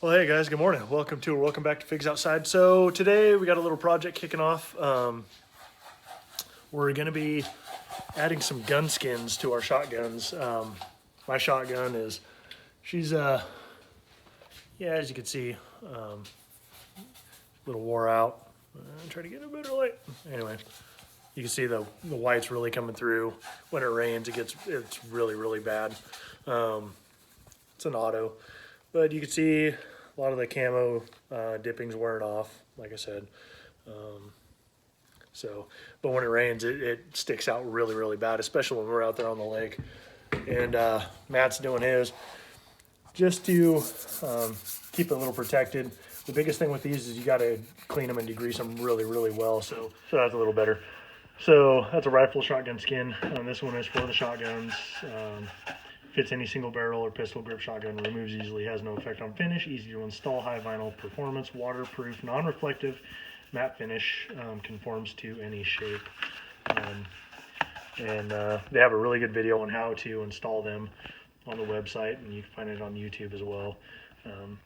Well, hey guys, good morning. Welcome back to Figs Outside. So today we got a little project kicking off. We're going to be adding some gun skins to our shotguns. My shotgun she's as you can see, a little wore out. Try to get a better light. Anyway, you can see the white's really coming through. When it rains, it's really bad. It's an auto, but you can see a lot of the camo dipping's wearing off, like I said. But when it rains, it sticks out really bad, especially when we're out there on the lake. And Matt's doing his just to keep it a little protected. The biggest thing with these is you got to clean them and degrease them really well. So that's a little better. So that's a rifle shotgun skin. This one is for the shotguns. Fits any single barrel or pistol grip shotgun, removes easily, has no effect on finish, easy to install, high vinyl performance, waterproof, non-reflective, matte finish, conforms to any shape. They have a really good video on how to install them on the website, and you can find it on YouTube as well.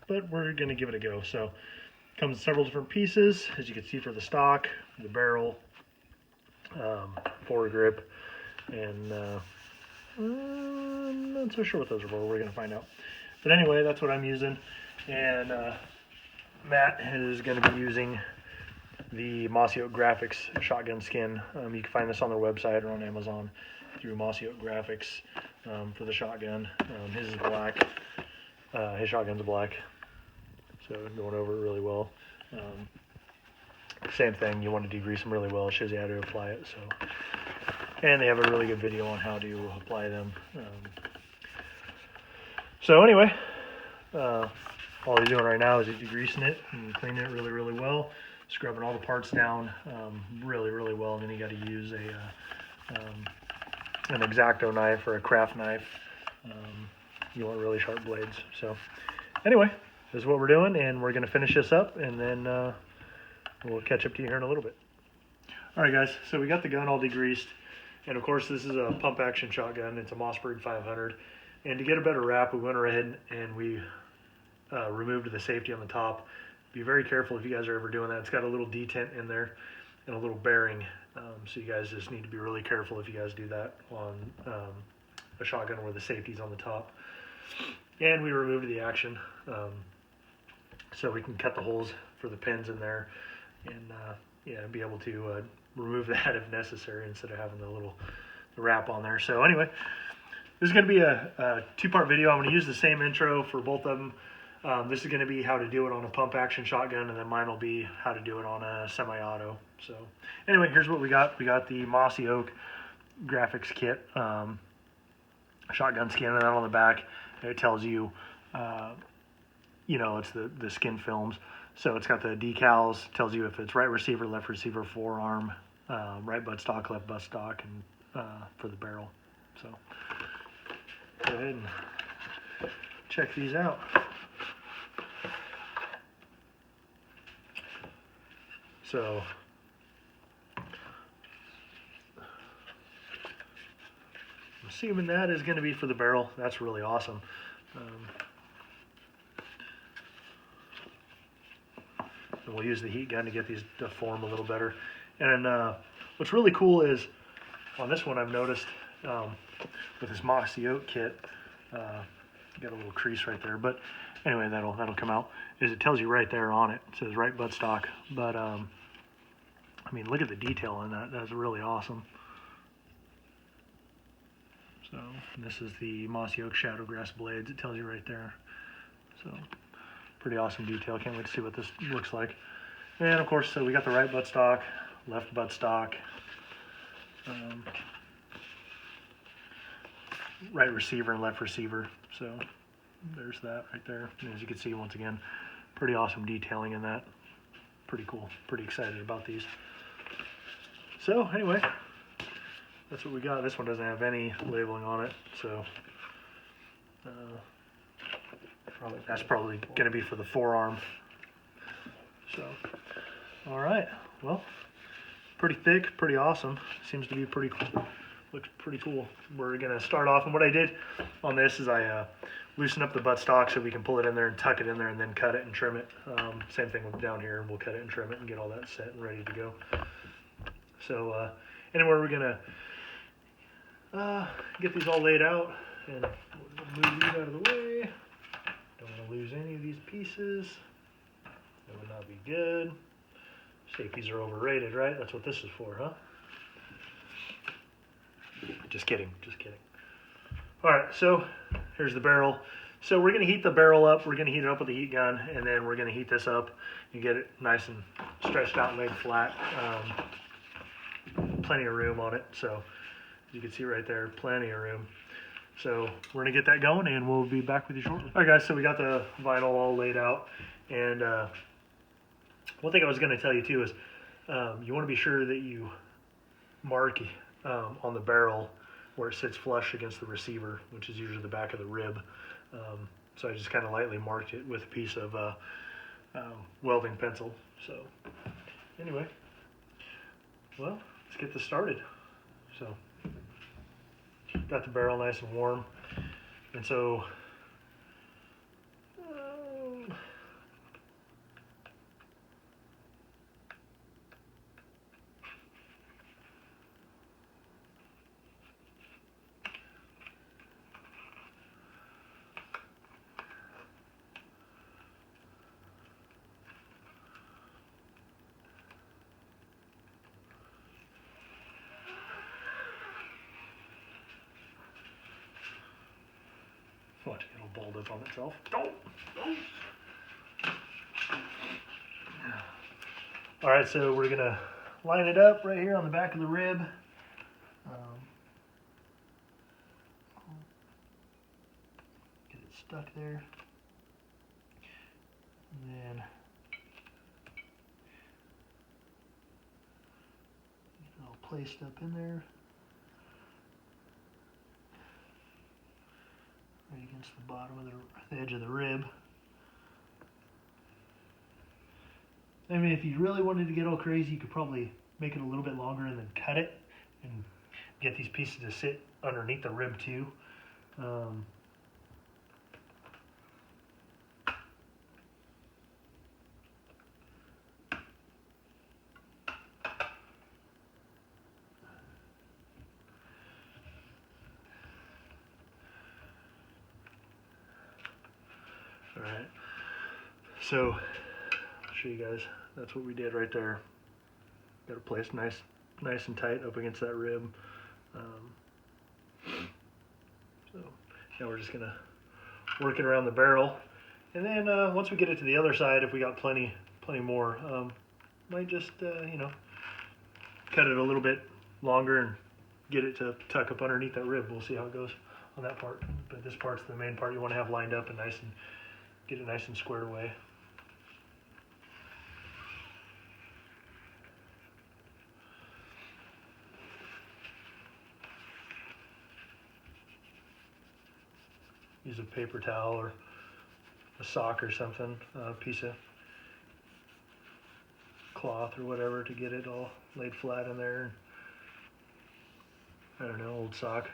But we're going to give it a go. So it comes in several different pieces, as you can see, for the stock, the barrel, foregrip, and I'm not so sure what those are for. We're going to find out. But anyway, that's what I'm using. And Matt is going to be using the Mossy Graphics shotgun skin. You can find this on their website or on Amazon through Mossy Graphics for the shotgun. His is black. His shotgun's black. So going over it really well. Same thing, you want to degrease them really well. It shows you how to apply it. And they have a really good video on how to apply them. So anyway, all he's doing right now is he's degreasing it and cleaning it really well, scrubbing all the parts down really well. And then you got to use an X-Acto knife or a craft knife. You want really sharp blades. So anyway, this is what we're doing, and we're going to finish this up, and then we'll catch up to you here in a little bit. All right, guys, so we got the gun all degreased. And of course, this is a pump action shotgun. It's a Mossberg 500. And to get a better wrap, we went ahead and we removed the safety on the top. Be very careful if you guys are ever doing that. It's got a little detent in there and a little bearing. So you guys just need to be really careful if you guys do that on a shotgun where the safety's on the top. And we removed the action so we can cut the holes for the pins in there and be able to remove that if necessary instead of having the wrap on there. So anyway, this is going to be a two-part video. I'm going to use the same intro for both of them. This is going to be how to do it on a pump action shotgun, and then mine will be how to do it on a semi-auto. So anyway, here's what we got. We got the Mossy Oak graphics kit, shotgun skin, and then on the back it tells you, it's the skin films. So it's got the decals, tells you if it's right receiver, left receiver, forearm, right buttstock, left buttstock, and for the barrel. So go ahead and check these out. So I'm assuming that is going to be for the barrel. That's really awesome. And we'll use the heat gun to get these to form a little better. And what's really cool is on this one I've noticed with this Mossy Oak kit, got a little crease right there, but anyway, that'll come out, is it tells you right there on it. It says right buttstock, but I mean, look at the detail on that. That's really awesome. So this is the Mossy Oak Shadowgrass blades. It tells you right there. So pretty awesome detail. Can't wait to see what this looks like. And of course, so we got the right buttstock, left buttstock, right receiver and left receiver. So there's that right there. And as you can see, once again, pretty awesome detailing in that. Pretty cool. Pretty excited about these. So anyway, that's what we got. This one doesn't have any labeling on it, so that's probably going to be for the forearm. So, all right. Well, pretty thick, pretty awesome. Seems to be pretty cool. looks pretty cool. We're gonna start off, and what I did on this is I loosened up the buttstock so we can pull it in there and tuck it in there and then cut it and trim it. Same thing with down here, we'll cut it and trim it and get all that set and ready to go. So anyway, we're gonna get these all laid out and move these out of the way. Don't want to lose any of these pieces. That would not be good. Safeties are overrated, right? That's what this is for, huh? Just kidding, just kidding. All right, so here's the barrel. So we're gonna heat the barrel up. We're gonna heat it up with a heat gun, and then we're gonna heat this up and get it nice and stretched out and laid flat. Plenty of room on it, so you can see right there, plenty of room. So we're gonna get that going, and we'll be back with you shortly. All right, guys, so we got the vinyl all laid out, and one thing I was gonna tell you too is you wanna be sure that you mark on the barrel where it sits flush against the receiver, which is usually the back of the rib. So I just kind of lightly marked it with a piece of welding pencil. So anyway, well, let's get this started. So got the barrel nice and warm, and so watch it, it'll balled up on itself. Don't. All right, so we're gonna line it up right here on the back of the rib. Get it stuck there. And then get it all placed up in there. Right against the bottom of the edge of the rib. I mean, if you really wanted to get all crazy, you could probably make it a little bit longer and then cut it and get these pieces to sit underneath the rib too. All right, so I'll show you guys. That's what we did right there. Got it placed nice and tight up against that rib. So now we're just gonna work it around the barrel, and then once we get it to the other side, if we got plenty more, might just you know, cut it a little bit longer and get it to tuck up underneath that rib. We'll see how it goes on that part. But this part's the main part you want to have lined up and nice and get it nice and squared away. Use a paper towel or a sock or something, a piece of cloth or whatever to get it all laid flat in there. I don't know, old sock,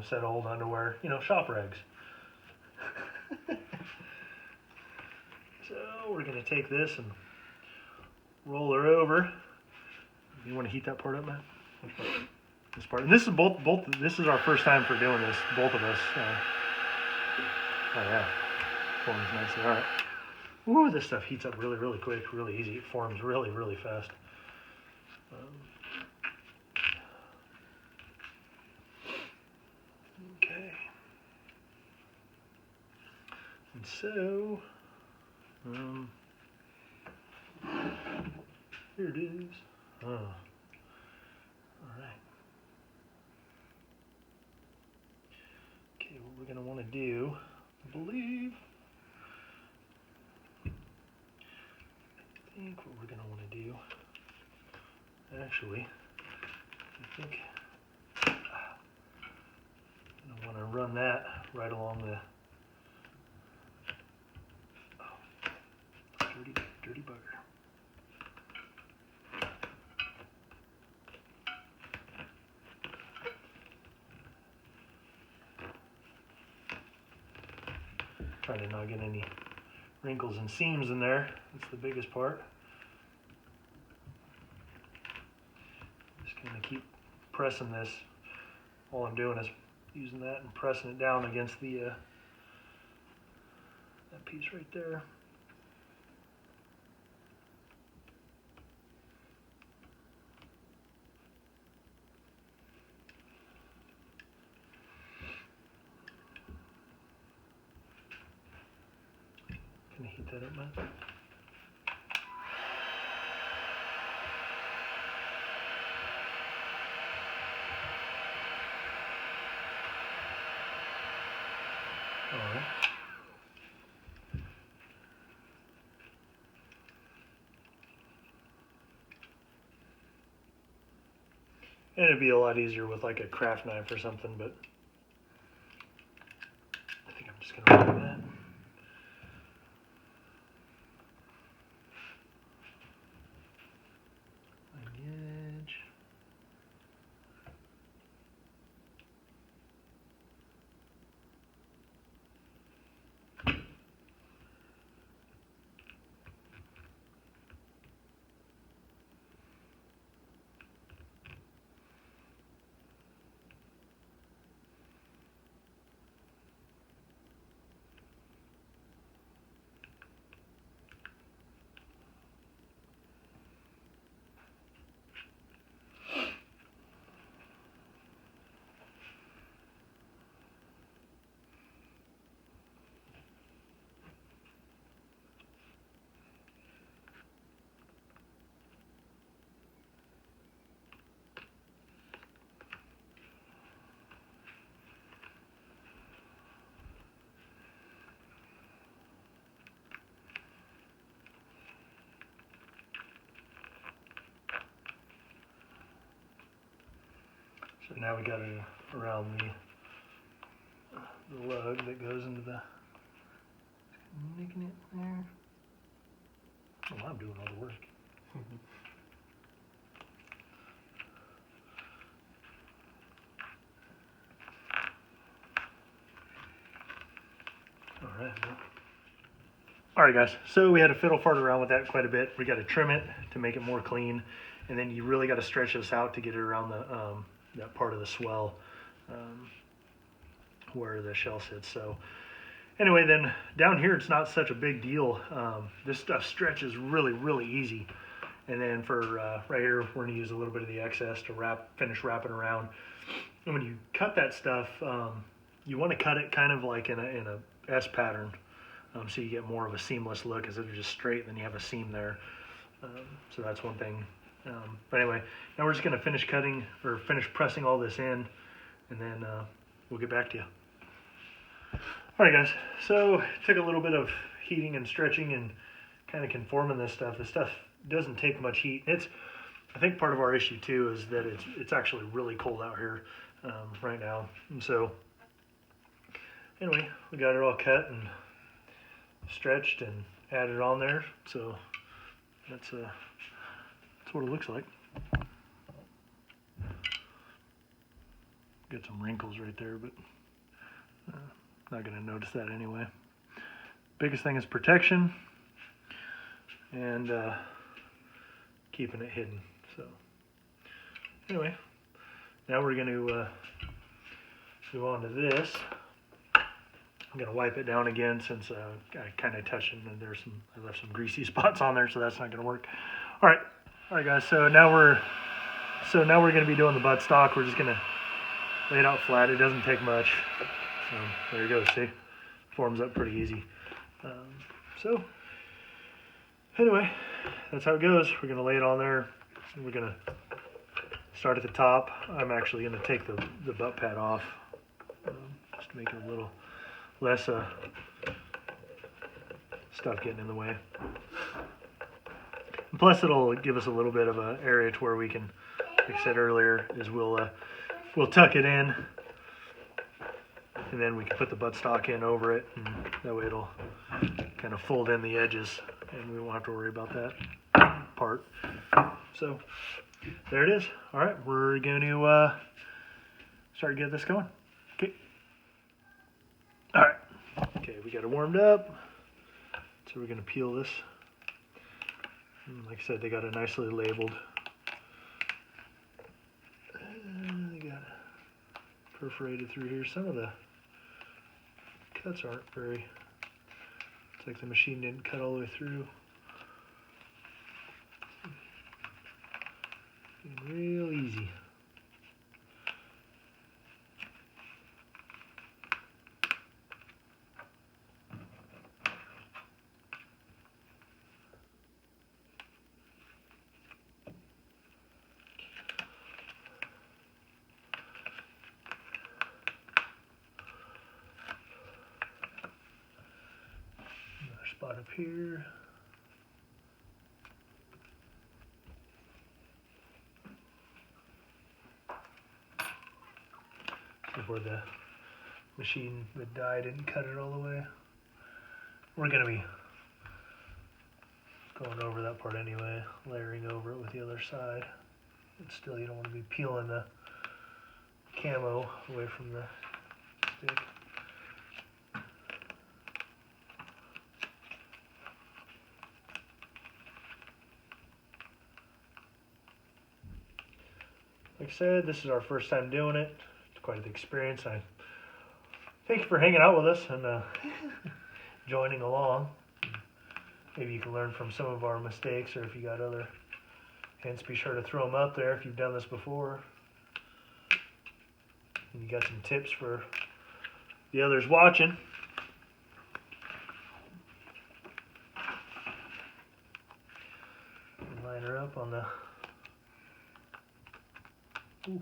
set of old underwear, you know, shop rags. So we're gonna take this and roll her over. You want to heat that part up, Matt? This part, and this is both. This is our first time for doing this, both of us. Oh yeah, forms nicely. All right. Ooh, this stuff heats up really quick, really easy. It forms really fast. Okay. And so, here it is. All right. Okay, what we're gonna want to do, I believe. I think what we're gonna want to do. Actually, I think I want to run that right along the. Dirty bugger. Trying to not get any wrinkles and seams in there. That's the biggest part. Just kind of keep pressing this. All I'm doing is using that and pressing it down against the that piece right there. Can I heat that up, man? All right. And it'd be a lot easier with like a craft knife or something, but I think I'm just gonna do that. On the edge. So now we got it around the lug that goes into the, making it there. Oh, I'm doing all the work. All right. All right, guys. So we had to fiddle fart around with that quite a bit. We got to trim it to make it more clean, and then you really got to stretch this out to get it around the that part of the swell where the shell sits. So anyway, then down here it's not such a big deal. This stuff stretches really, really easy. And then for right here, we're going to use a little bit of the excess to finish wrapping around. And when you cut that stuff, you want to cut it kind of like in a S pattern, so you get more of a seamless look. Instead of just straight, then you have a seam there. So that's one thing. But anyway, now we're just going to finish cutting or finish pressing all this in, and then we'll get back to you. All right, guys. So it took a little bit of heating and stretching and kind of conforming this stuff. This stuff doesn't take much heat. I think part of our issue too is that it's actually really cold out here right now. And so anyway, we got it all cut and stretched and added on there. So that's what it looks like. Got some wrinkles right there, but not going to notice that anyway. Biggest thing is protection and keeping it hidden. So anyway, now we're going to move on to this. I'm going to wipe it down again since I kind of touched it and I left some greasy spots on there, so that's not going to work. All right, guys. So now we're going to be doing the buttstock. We're just going to lay it out flat. It doesn't take much. There you go. See, forms up pretty easy. So anyway, that's how it goes. We're going to lay it on there. And we're going to start at the top. I'm actually going to take the butt pad off just to make it a little less stuff getting in the way. And plus, it'll give us a little bit of an area to where we can, like I said earlier, is we'll tuck it in, and then we can put the buttstock in over it, and that way it'll kind of fold in the edges, and we won't have to worry about that part. So there it is. All right, we're going to start getting this going. Okay. All right. Okay. we got it warmed up. So we're going to peel this. And like I said, they got it nicely labeled. And they got it perforated through here. Some of the cuts aren't very, it's like the machine didn't cut all the way through. Real easy. Another spot up here. Where the machine, the die didn't cut it all the way. We're going to be going over that part anyway, layering over it with the other side. But still, you don't want to be peeling the camo away from the stick. Like I said, this is our first time doing it. Quite the experience. I thank you for hanging out with us and joining along. Maybe you can learn from some of our mistakes, or if you got other hints, be sure to throw them out there if you've done this before. And you got some tips for the others watching. And line her up on the. Ooh.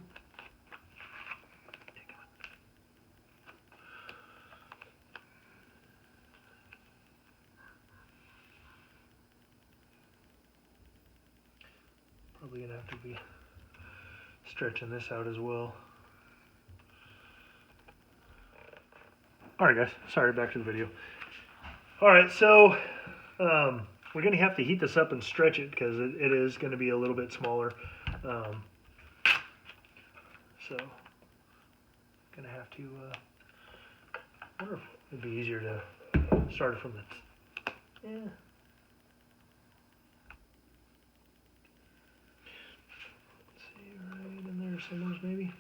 Probably gonna have to be stretching this out as well. Alright guys, sorry, back to the video. Alright, so we're gonna have to heat this up and stretch it because it is gonna be a little bit smaller. So gonna have to I wonder if it'd be easier to start it from the yeah. Somewhere maybe.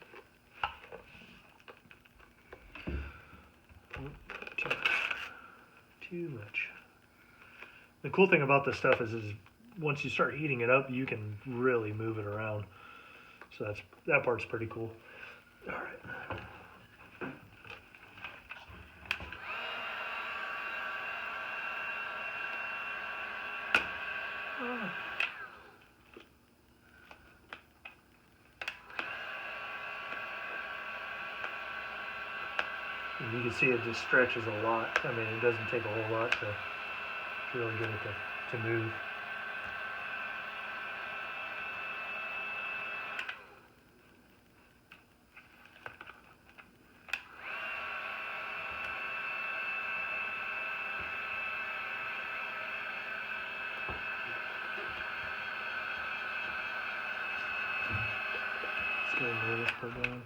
Too much. The cool thing about this stuff is once you start heating it up, you can really move it around. So that part's pretty cool. All right. And you can see it just stretches a lot. I mean, it doesn't take a whole lot to really get it to move. Let's go and lay this part down.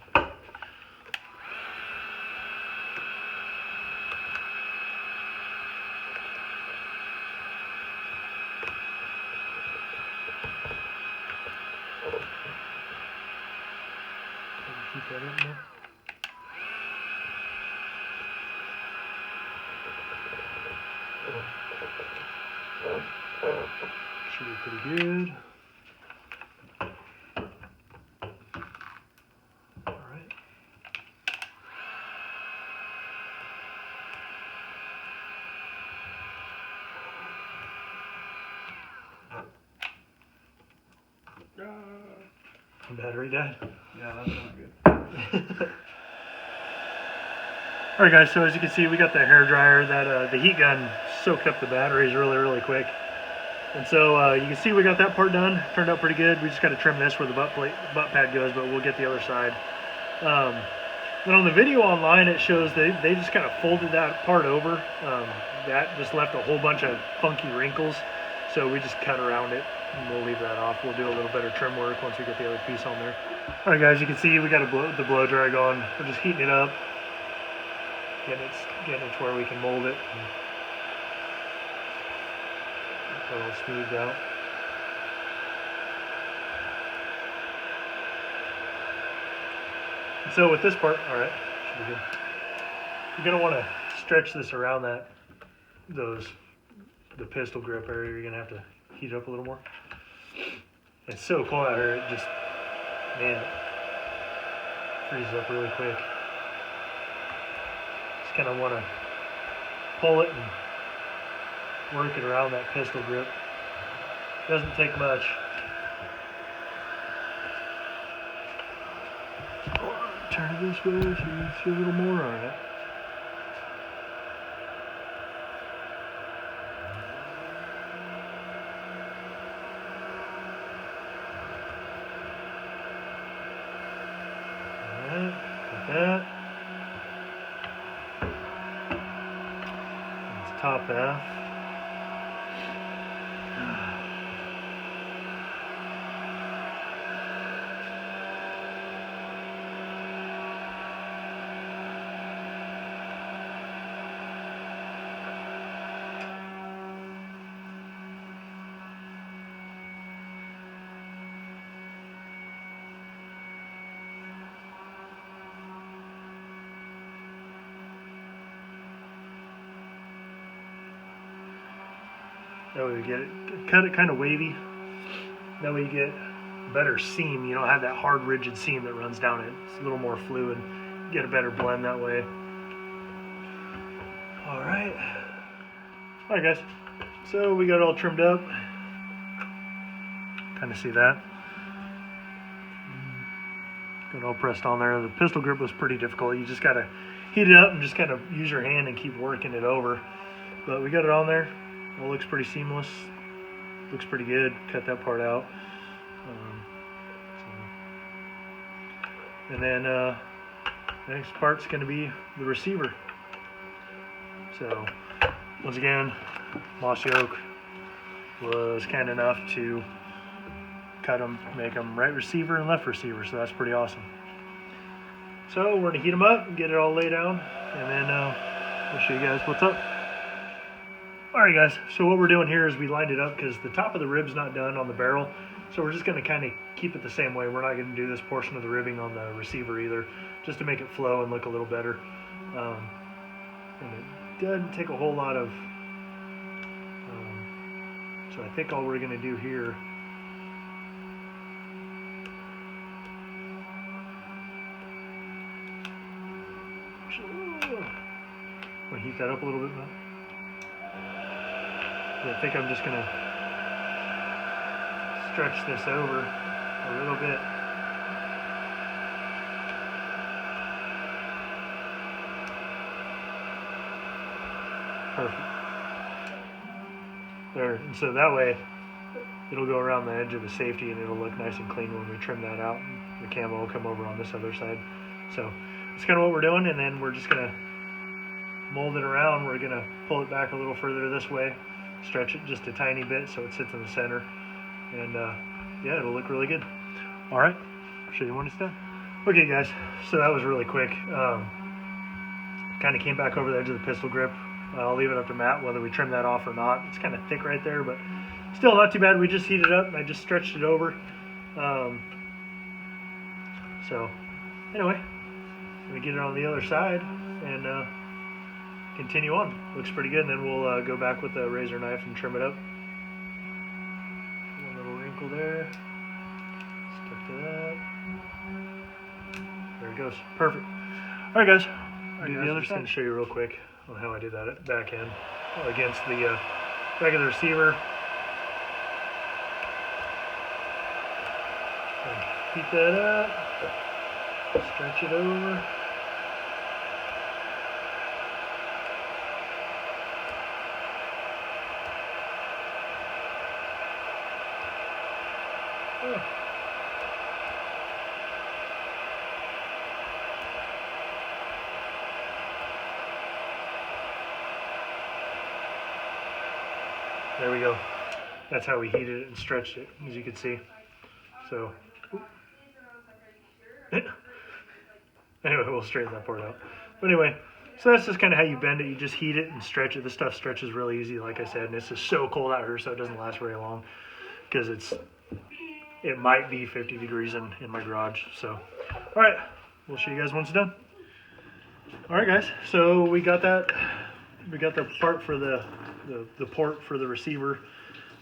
Keep that in there. Should be pretty good. All right. Battery died. Yeah, that's not good. All right, guys. So as you can see, we got the hair dryer. That the heat gun soaked up the batteries really quick. And so you can see we got that part done. Turned out pretty good. We just got to trim this where the butt pad goes, but we'll get the other side. Then on the video online, it shows they just kind of folded that part over. That just left a whole bunch of funky wrinkles. So we just cut around it, and we'll leave that off. We'll do a little better trim work once we get the other piece on there. All right, guys, you can see we got the blow dryer going. We're just heating it up. getting it to where we can mold it. And get it all smoothed out. So with this part, all right, should be good. You're gonna want to stretch this around the pistol grip area. You're gonna have to heat it up a little more. It's so cold out here. It just, man, it freezes up really quick. Just kind of want to pull it and work it around that pistol grip. Doesn't take much. Turn it this way so you can see a little more on it. Alright, like that. Let's top half. That way we get it, cut it kind of wavy. That way you get a better seam. You don't have that hard, rigid seam that runs down it. It's a little more fluid. Get a better blend that way. All right. All right, guys. So we got it all trimmed up. Kind of see that. Got it all pressed on there. The pistol grip was pretty difficult. You just got to heat it up and just kind of use your hand and keep working it over. But we got it on there. It looks pretty seamless. Looks pretty good. Cut that part out. And then the next part's going to be the receiver. So once again, Mossy Oak was kind enough to cut them, make them right receiver and left receiver. So that's pretty awesome. So we're going to heat them up and get it all laid down, and then I'll show you guys what's up. Alright guys, so what we're doing here is we lined it up because the top of the rib's not done on the barrel, so we're just going to kind of keep it the same way. We're not going to do this portion of the ribbing on the receiver either, just to make it flow and look a little better. And it doesn't take a whole lot of, so I think all we're going to do here I'm going to heat that up a little bit now. I think I'm just going to stretch this over a little bit. Perfect. There, and so that way it'll go around the edge of the safety and it'll look nice and clean when we trim that out. The camo will come over on this other side. So that's kind of what we're doing, and then we're just going to mold it around. We're going to pull it back a little further this way. Stretch it just a tiny bit so it sits in the center, and yeah, it'll look really good. All right, I'll show you when it's done. Okay guys, so that was really quick. Kind of came back over the edge of the pistol grip. I'll leave it up to Matt whether we trim that off or not. It's kind of thick right there, but still not too bad. We just heated it up and I just stretched it over. So anyway, I'm gonna get it on the other side and continue on. Looks pretty good, and then we'll go back with the razor knife and trim it up. One little wrinkle there. Stick to that. There it goes. Perfect. All right, guys. Do the other side. I'm just going to show you real quick on how I did that at back end against the back of the receiver. Heat that up. Stretch it over. Oh. There we go. That's how we heated it and stretched it, as you can see. So, anyway, we'll straighten that part out. But anyway, So that's just kind of how you bend it. You just heat it and stretch it. The stuff stretches really easy, like I said, and it's just so cold out here, so it doesn't last very long because it might be 50 degrees in my garage. So, all right, we'll show you guys when it's done. All right, guys. So we got that. We got the part for the port for the receiver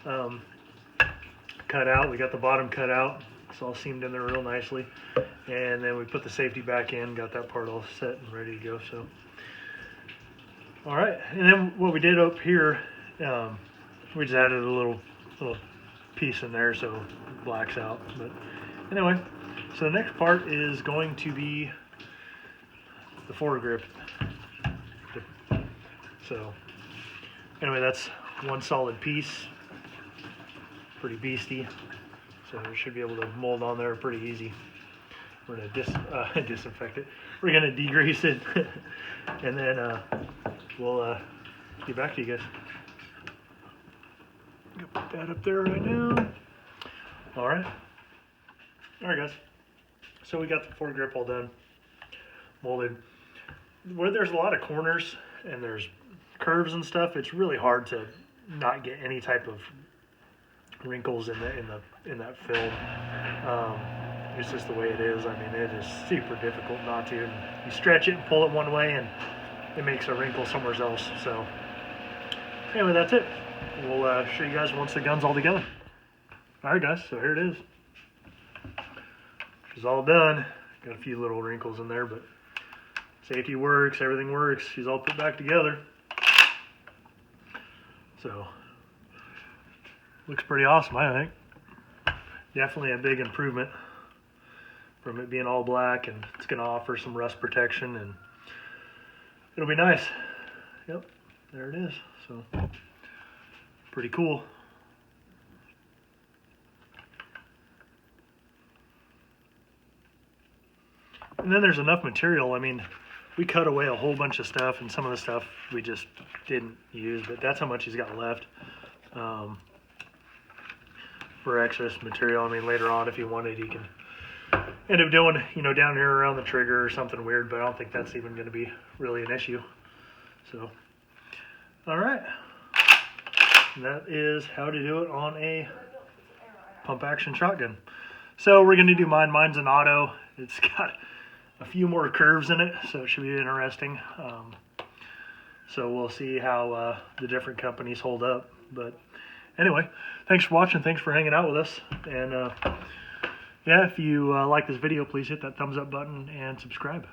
cut out. We got the bottom cut out. It's all seamed in there real nicely. And then we put the safety back in, got that part all set and ready to go. So, all right. And then what we did up here, we just added a little piece in there so it blacks out. But anyway, so the next part is going to be the foregrip. So anyway, that's one solid piece, pretty beastie. So we should be able to mold on there pretty easy. We're gonna disinfect it. We're gonna degrease it, and then we'll get back to you guys. I'm gonna put that up there right now. All right, guys. So we got the foregrip all done, molded. Where there's a lot of corners and there's curves and stuff, it's really hard to not get any type of wrinkles in that film. It's just the way it is. I mean, it is super difficult not to. And you stretch it and pull it one way, and it makes a wrinkle somewhere else. So anyway, that's it. We'll show you guys once the gun's all together. All right, guys. So here it is. She's all done. Got a few little wrinkles in there, but safety works. Everything works. She's all put back together. So looks pretty awesome, I think. Definitely a big improvement from it being all black, and it's going to offer some rust protection, and it'll be nice. Yep, there it is. So pretty cool. And then there's enough material. I mean, we cut away a whole bunch of stuff, and some of the stuff we just didn't use, but that's how much he's got left for excess material. I mean, later on, if he wanted, he can end up doing, down here around the trigger or something weird, but I don't think that's even going to be really an issue. So, all right. And that is how to do it on a pump action shotgun. So we're going to do mine. Mine's an auto. It's got a few more curves in it, so it should be interesting. So we'll see how the different companies hold up. But anyway, thanks for watching. Thanks for hanging out with us. And yeah, if you like this video, please hit that thumbs up button and subscribe.